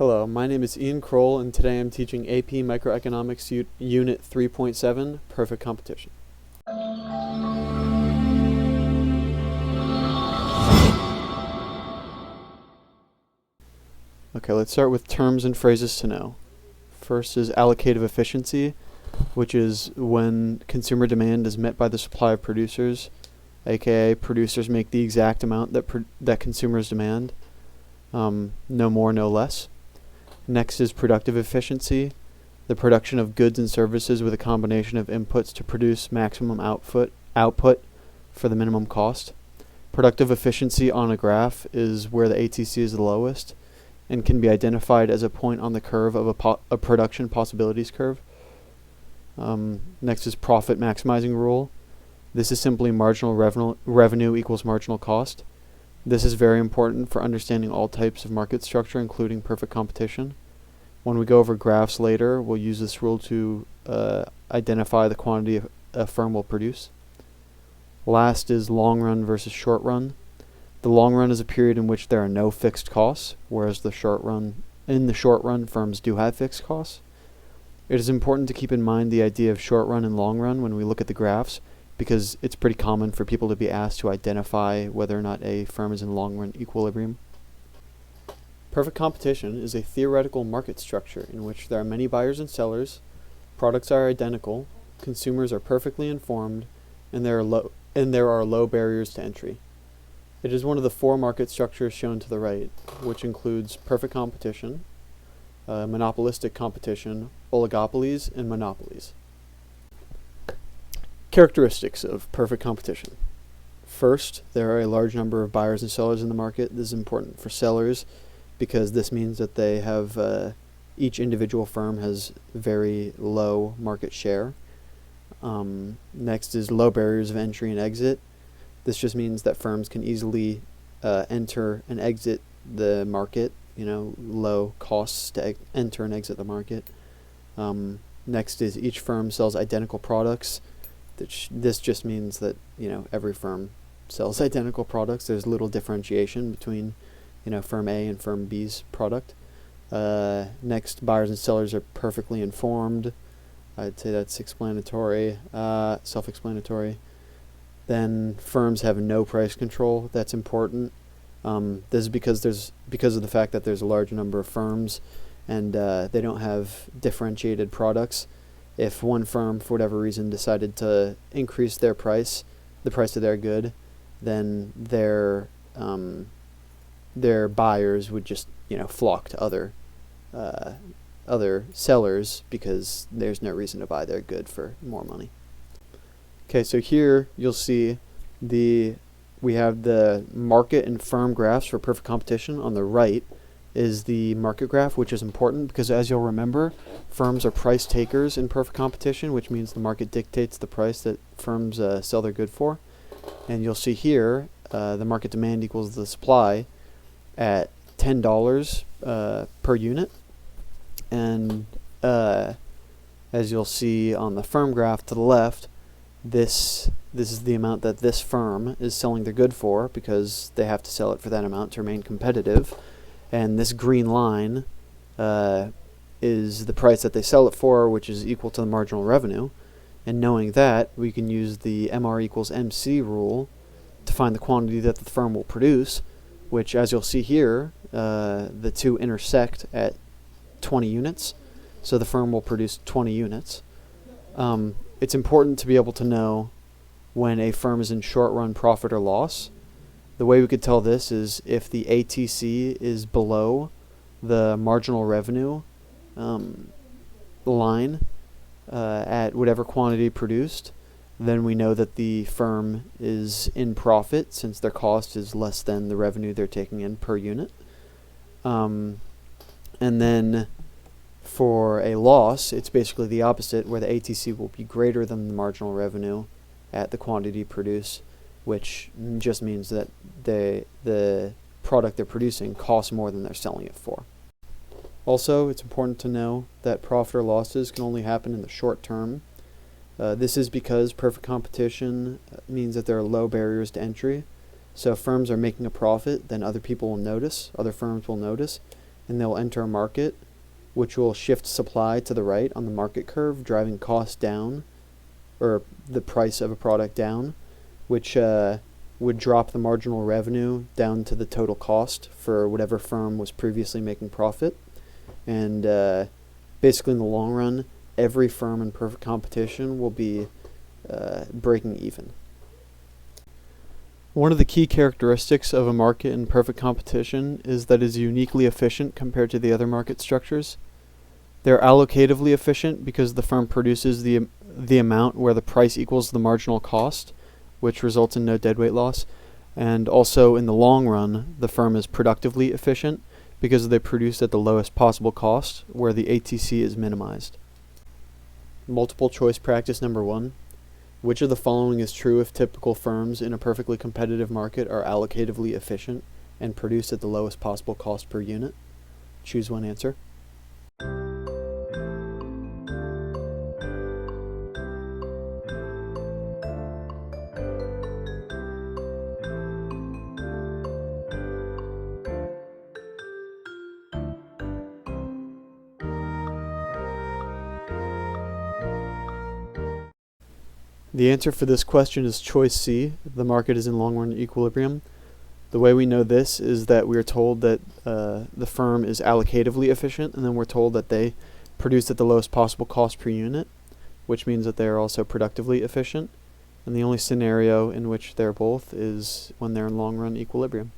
Hello, my name is Ian Kroll, and today I'm teaching AP Microeconomics Unit 3.7, Perfect Competition. Okay, let's start with terms and phrases to know. First is allocative efficiency, which is when consumer demand is met by the supply of producers, aka producers make the exact amount that consumers demand, no more, no less. Next is productive efficiency, the production of goods and services with a combination of inputs to produce maximum output for the minimum cost. Productive efficiency on a graph is where the ATC is the lowest and can be identified as a point on the curve of a production possibilities curve. Next is profit maximizing rule. This is simply marginal revenue equals marginal cost. This is very important for understanding all types of market structure, including perfect competition. When we go over graphs later, we'll use this rule to identify the quantity a firm will produce. Last is long run versus short run. The long run is a period in which there are no fixed costs, whereas in the short run, firms do have fixed costs. It is important to keep in mind the idea of short run and long run when we look at the graphs, because it's pretty common for people to be asked to identify whether or not a firm is in long run equilibrium. Perfect competition is a theoretical market structure in which there are many buyers and sellers, products are identical, consumers are perfectly informed, and there are low barriers to entry. It is one of the four market structures shown to the right, which includes perfect competition, monopolistic competition, oligopolies, and monopolies. Characteristics of perfect competition. First, there are a large number of buyers and sellers in the market. This is important for sellers because this means that they have each individual firm has very low market share. Next is low barriers of entry and exit. This just means that firms can easily enter and exit the market, low costs to enter and exit the market. Next is each firm sells identical products. This just means that every firm sells identical products. There's little differentiation between firm A and firm B's product. Next, buyers and sellers are perfectly informed. I'd say that's self-explanatory. Then firms have no price control. That's important. This is because of the fact that there's a large number of firms and they don't have differentiated products. If one firm, for whatever reason, decided to increase the price of their good, then their buyers would just flock to other sellers because there's no reason to buy their good for more money. Okay, so here you'll see we have the market and firm graphs for perfect competition. On the right is the market graph, which is important because, as you'll remember, firms are price takers in perfect competition, which means the market dictates the price that firms sell their good for. And you'll see here the market demand equals the supply at $10 per unit. And as you'll see on the firm graph to the left, this is the amount that this firm is selling their good for because they have to sell it for that amount to remain competitive. And this green line is the price that they sell it for, which is equal to the marginal revenue. And knowing that, we can use the MR equals MC rule to find the quantity that the firm will produce, which, as you'll see here, the two intersect at 20 units. So the firm will produce 20 units. It's important to be able to know when a firm is in short-run profit or loss. The way we could tell this is if the ATC is below the marginal revenue line at whatever quantity produced, then we know that the firm is in profit since their cost is less than the revenue they're taking in per unit. And then for a loss, it's basically the opposite, where the ATC will be greater than the marginal revenue at the quantity produced, which just means that the product they're producing costs more than they're selling it for. Also, it's important to know that profit or losses can only happen in the short term. This is because perfect competition means that there are low barriers to entry. So if firms are making a profit, then other firms will notice, and they'll enter a market, which will shift supply to the right on the market curve, driving costs down, or the price of a product down, which would drop the marginal revenue down to the total cost for whatever firm was previously making profit. And basically in the long run, every firm in perfect competition will be breaking even. One of the key characteristics of a market in perfect competition is that it is uniquely efficient compared to the other market structures. They're allocatively efficient because the firm produces the amount where the price equals the marginal cost, which results in no deadweight loss. And also in the long run, the firm is productively efficient because they produce at the lowest possible cost, where the ATC is minimized. Multiple choice practice number 1. Which of the following is true if typical firms in a perfectly competitive market are allocatively efficient and produce at the lowest possible cost per unit? Choose one answer. The answer for this question is choice C. The market is in long-run equilibrium. The way we know this is that we are told that the firm is allocatively efficient, and then we're told that they produce at the lowest possible cost per unit, which means that they are also productively efficient. And the only scenario in which they're both is when they're in long-run equilibrium.